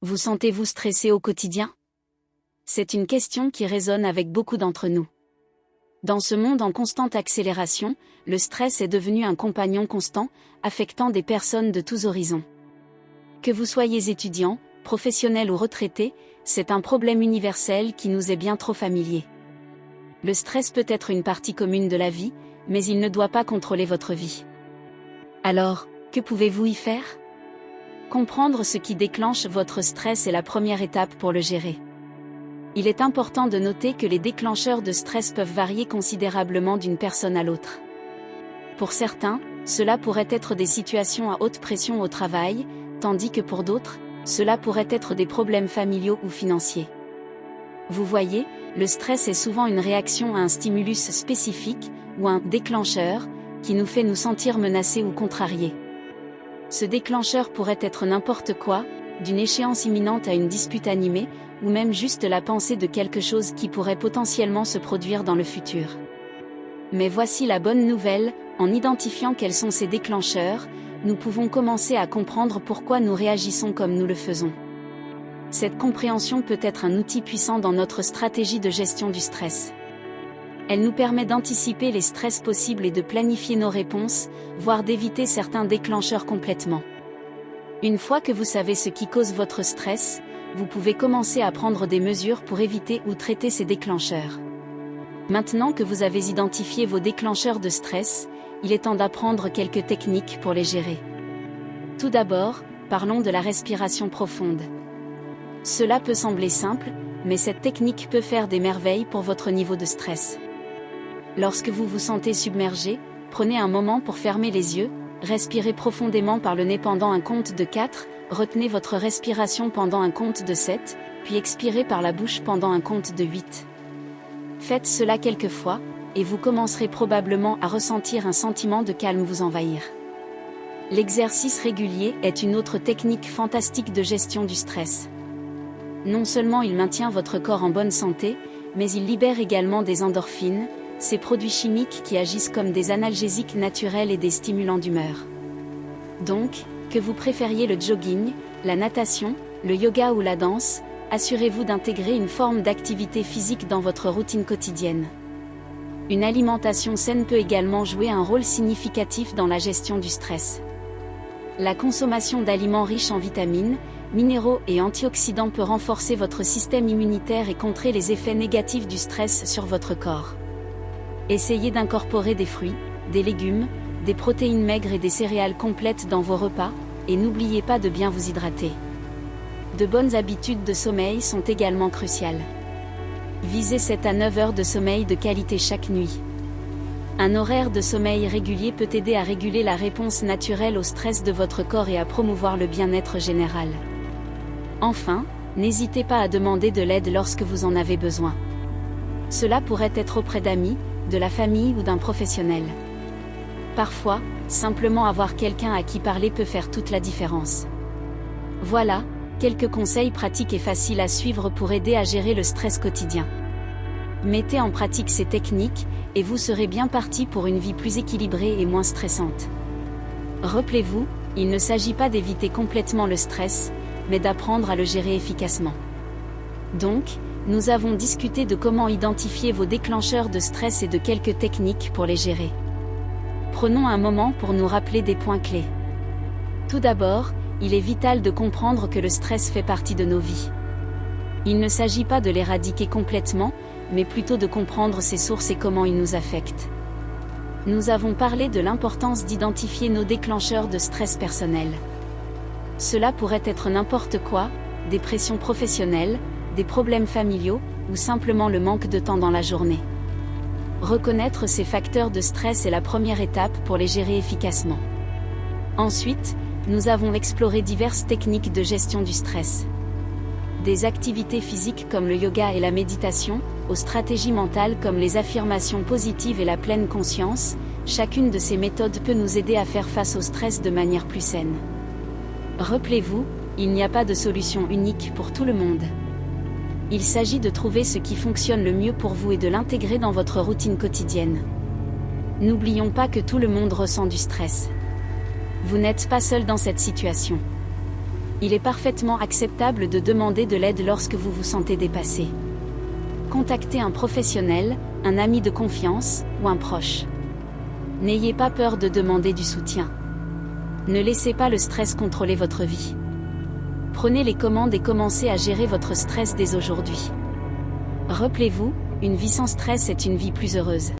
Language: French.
Vous sentez-vous stressé au quotidien? C'est une question qui résonne avec beaucoup d'entre nous. Dans ce monde en constante accélération, le stress est devenu un compagnon constant, affectant des personnes de tous horizons. Que vous soyez étudiant, professionnel ou retraité, c'est un problème universel qui nous est bien trop familier. Le stress peut être une partie commune de la vie, mais il ne doit pas contrôler votre vie. Alors, que pouvez-vous y faire? Comprendre ce qui déclenche votre stress est la première étape pour le gérer. Il est important de noter que les déclencheurs de stress peuvent varier considérablement d'une personne à l'autre. Pour certains, cela pourrait être des situations à haute pression au travail, tandis que pour d'autres, cela pourrait être des problèmes familiaux ou financiers. Vous voyez, le stress est souvent une réaction à un stimulus spécifique, ou un déclencheur, qui nous fait nous sentir menacés ou contrariés. Ce déclencheur pourrait être n'importe quoi, d'une échéance imminente à une dispute animée, ou même juste la pensée de quelque chose qui pourrait potentiellement se produire dans le futur. Mais voici la bonne nouvelle, en identifiant quels sont ces déclencheurs, nous pouvons commencer à comprendre pourquoi nous réagissons comme nous le faisons. Cette compréhension peut être un outil puissant dans notre stratégie de gestion du stress. Elle nous permet d'anticiper les stress possibles et de planifier nos réponses, voire d'éviter certains déclencheurs complètement. Une fois que vous savez ce qui cause votre stress, vous pouvez commencer à prendre des mesures pour éviter ou traiter ces déclencheurs. Maintenant que vous avez identifié vos déclencheurs de stress, il est temps d'apprendre quelques techniques pour les gérer. Tout d'abord, parlons de la respiration profonde. Cela peut sembler simple, mais cette technique peut faire des merveilles pour votre niveau de stress. Lorsque vous vous sentez submergé, prenez un moment pour fermer les yeux, respirez profondément par le nez pendant un compte de 4, retenez votre respiration pendant un compte de 7, puis expirez par la bouche pendant un compte de 8. Faites cela quelques fois, et vous commencerez probablement à ressentir un sentiment de calme vous envahir. L'exercice régulier est une autre technique fantastique de gestion du stress. Non seulement il maintient votre corps en bonne santé, mais il libère également des endorphines, ces produits chimiques qui agissent comme des analgésiques naturels et des stimulants d'humeur. Donc, que vous préfériez le jogging, la natation, le yoga ou la danse, assurez-vous d'intégrer une forme d'activité physique dans votre routine quotidienne. Une alimentation saine peut également jouer un rôle significatif dans la gestion du stress. La consommation d'aliments riches en vitamines, minéraux et antioxydants peut renforcer votre système immunitaire et contrer les effets négatifs du stress sur votre corps. Essayez d'incorporer des fruits, des légumes, des protéines maigres et des céréales complètes dans vos repas, et n'oubliez pas de bien vous hydrater. De bonnes habitudes de sommeil sont également cruciales. Visez 7 à 9 heures de sommeil de qualité chaque nuit. Un horaire de sommeil régulier peut aider à réguler la réponse naturelle au stress de votre corps et à promouvoir le bien-être général. Enfin, n'hésitez pas à demander de l'aide lorsque vous en avez besoin. Cela pourrait être auprès d'amis, de la famille ou d'un professionnel. Parfois, simplement avoir quelqu'un à qui parler peut faire toute la différence. Voilà, quelques conseils pratiques et faciles à suivre pour aider à gérer le stress quotidien. Mettez en pratique ces techniques, et vous serez bien parti pour une vie plus équilibrée et moins stressante. Rappelez-vous, il ne s'agit pas d'éviter complètement le stress, mais d'apprendre à le gérer efficacement. Donc, nous avons discuté de comment identifier vos déclencheurs de stress et de quelques techniques pour les gérer. Prenons un moment pour nous rappeler des points clés. Tout d'abord, il est vital de comprendre que le stress fait partie de nos vies. Il ne s'agit pas de l'éradiquer complètement, mais plutôt de comprendre ses sources et comment il nous affecte. Nous avons parlé de l'importance d'identifier nos déclencheurs de stress personnels. Cela pourrait être n'importe quoi, des pressions professionnelles, des problèmes familiaux, ou simplement le manque de temps dans la journée. Reconnaître ces facteurs de stress est la première étape pour les gérer efficacement. Ensuite, nous avons exploré diverses techniques de gestion du stress. Des activités physiques comme le yoga et la méditation, aux stratégies mentales comme les affirmations positives et la pleine conscience, chacune de ces méthodes peut nous aider à faire face au stress de manière plus saine. Rappelez-vous, il n'y a pas de solution unique pour tout le monde. Il s'agit de trouver ce qui fonctionne le mieux pour vous et de l'intégrer dans votre routine quotidienne. N'oublions pas que tout le monde ressent du stress. Vous n'êtes pas seul dans cette situation. Il est parfaitement acceptable de demander de l'aide lorsque vous vous sentez dépassé. Contactez un professionnel, un ami de confiance, ou un proche. N'ayez pas peur de demander du soutien. Ne laissez pas le stress contrôler votre vie. Prenez les commandes et commencez à gérer votre stress dès aujourd'hui. Rappelez-vous, une vie sans stress est une vie plus heureuse.